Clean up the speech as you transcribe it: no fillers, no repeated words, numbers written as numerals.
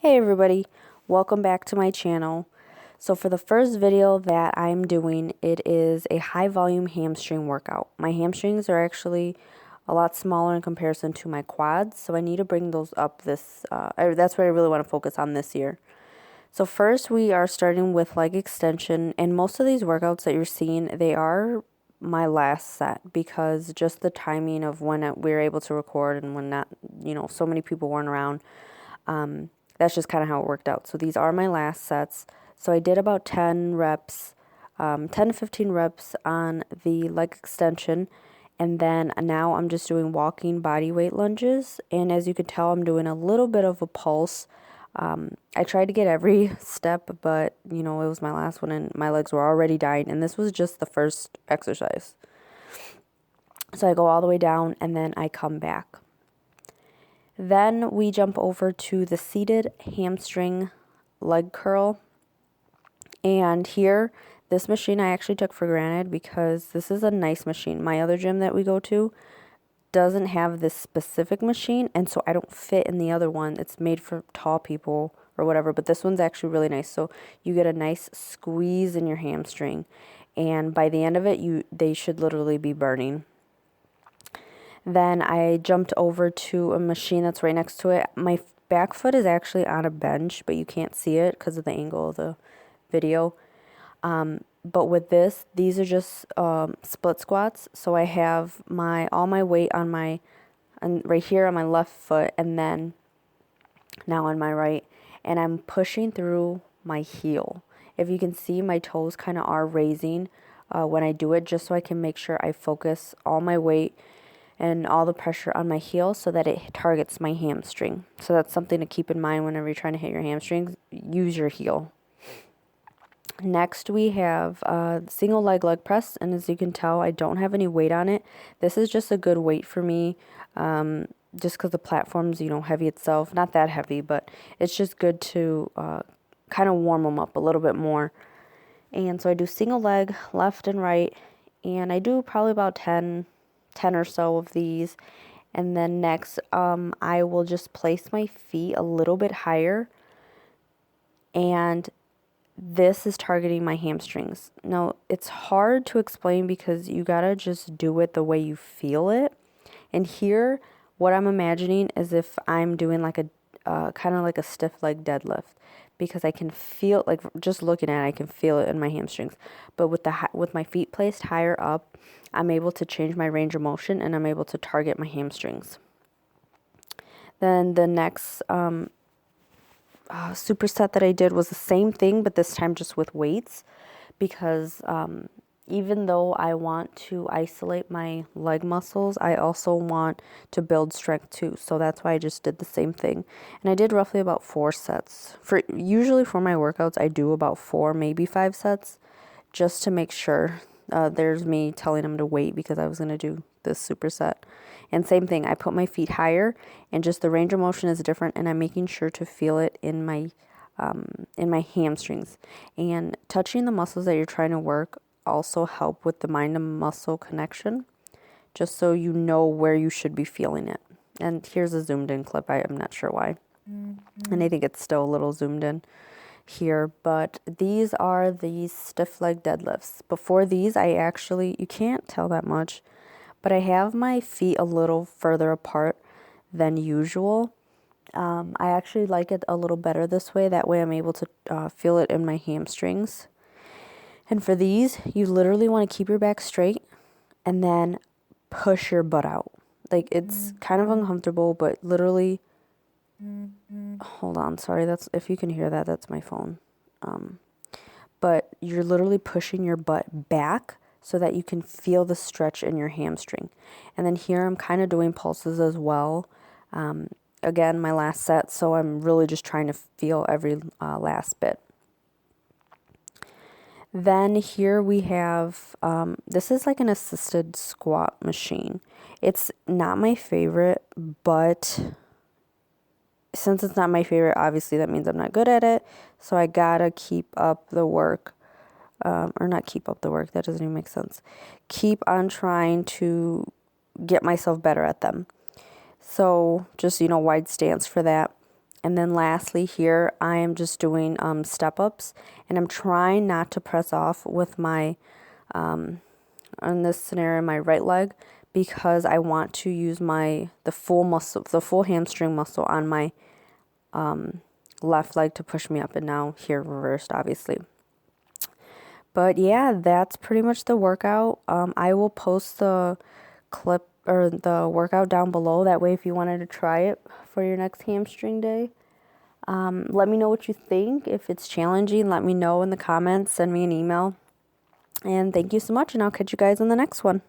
Hey everybody, welcome back to my channel. So for the first video that I'm doing, it is a high volume hamstring workout. My hamstrings are actually a lot smaller in comparison to my quads, so I need to bring those up that's what I really want to focus on this year. So first we are starting with leg extension, and most of these workouts that you're seeing, they are my last set because just the timing of when we were able to record and when not, so many people weren't around. That's just kind of how it worked out. So these are my last sets. So I did about 10 reps, 10 to 15 reps on the leg extension. And then now I'm just doing walking body weight lunges. And as you can tell, I'm doing a little bit of a pulse. I tried to get every step, but it was my last one and my legs were already dying. And this was just the first exercise. So I go all the way down and then I come back. Then we jump over to the seated hamstring leg curl. And here, this machine I actually took for granted because this is a nice machine. My other gym that we go to doesn't have this specific machine, and so I don't fit in the other one. It's made for tall people or whatever, but this one's actually really nice. So you get a nice squeeze in your hamstring, and by the end of it, they should literally be burning. Then I jumped over to a machine that's right next to it. My back foot is actually on a bench, but you can't see it because of the angle of the video. But with these are just split squats. So I have all my weight on right here on my left foot, and then now on my right, and I'm pushing through my heel. If you can see, my toes kind of are raising when I do it, just so I can make sure I focus all my weight and all the pressure on my heel so that it targets my hamstring. So that's something to keep in mind whenever you're trying to hit your hamstrings. Use your heel. Next we have single leg press, and as you can tell, I don't have any weight on it. This is just a good weight for me, just because the platform's heavy itself. Not that heavy, but it's just good to kind of warm them up a little bit more. And so I do single leg, left and right, and I do probably about 10 or so of these. And then next, I will just place my feet a little bit higher, and this is targeting my hamstrings. Now, it's hard to explain because you gotta just do it the way you feel it. And here, what I'm imagining is if I'm doing like a kind of like a stiff leg deadlift, because I can feel, like, just looking at it, I can feel it in my hamstrings. But with my feet placed higher up, I'm able to change my range of motion and I'm able to target my hamstrings. Then the next superset that I did was the same thing, but this time just with weights, because even though I want to isolate my leg muscles, I also want to build strength too. So that's why I just did the same thing. And I did roughly about 4 sets. Usually for my workouts, I do about 4, maybe 5 sets, just to make sure. There's me telling them to wait because I was going to do this superset. And same thing, I put my feet higher, and just the range of motion is different, and I'm making sure to feel it in my hamstrings. And touching the muscles that you're trying to work also help with the mind and muscle connection, just so you know where you should be feeling it. And here's a zoomed in clip. I'm not sure why. And I think it's still a little zoomed in here, but these are the stiff leg deadlifts. Before these, you can't tell that much, but I have my feet a little further apart than usual. I actually like it a little better this way. That way I'm able to feel it in my hamstrings. And for these, you literally want to keep your back straight and then push your butt out. Like, it's kind of uncomfortable, but literally, hold on, sorry, if you can hear that, that's my phone. But you're literally pushing your butt back so that you can feel the stretch in your hamstring. And then here I'm kind of doing pulses as well. Again, my last set, so I'm really just trying to feel every last bit. Then here we have, this is like an assisted squat machine. It's not my favorite, but since it's not my favorite, obviously that means I'm not good at it. So I gotta keep up the work, or not keep up the work, that doesn't even make sense. Keep on trying to get myself better at them. So just, wide stance for that. And then lastly here, I am just doing step-ups, and I'm trying not to press off with my, in this scenario, my right leg, because I want to use the full hamstring muscle on my left leg to push me up, and now here reversed, obviously. But yeah, that's pretty much the workout. I will post the clip or the workout down below. That way, if you wanted to try it for your next hamstring day, let me know what you think. If it's challenging, let me know in the comments. Send me an email. And thank you so much, and I'll catch you guys on the next one.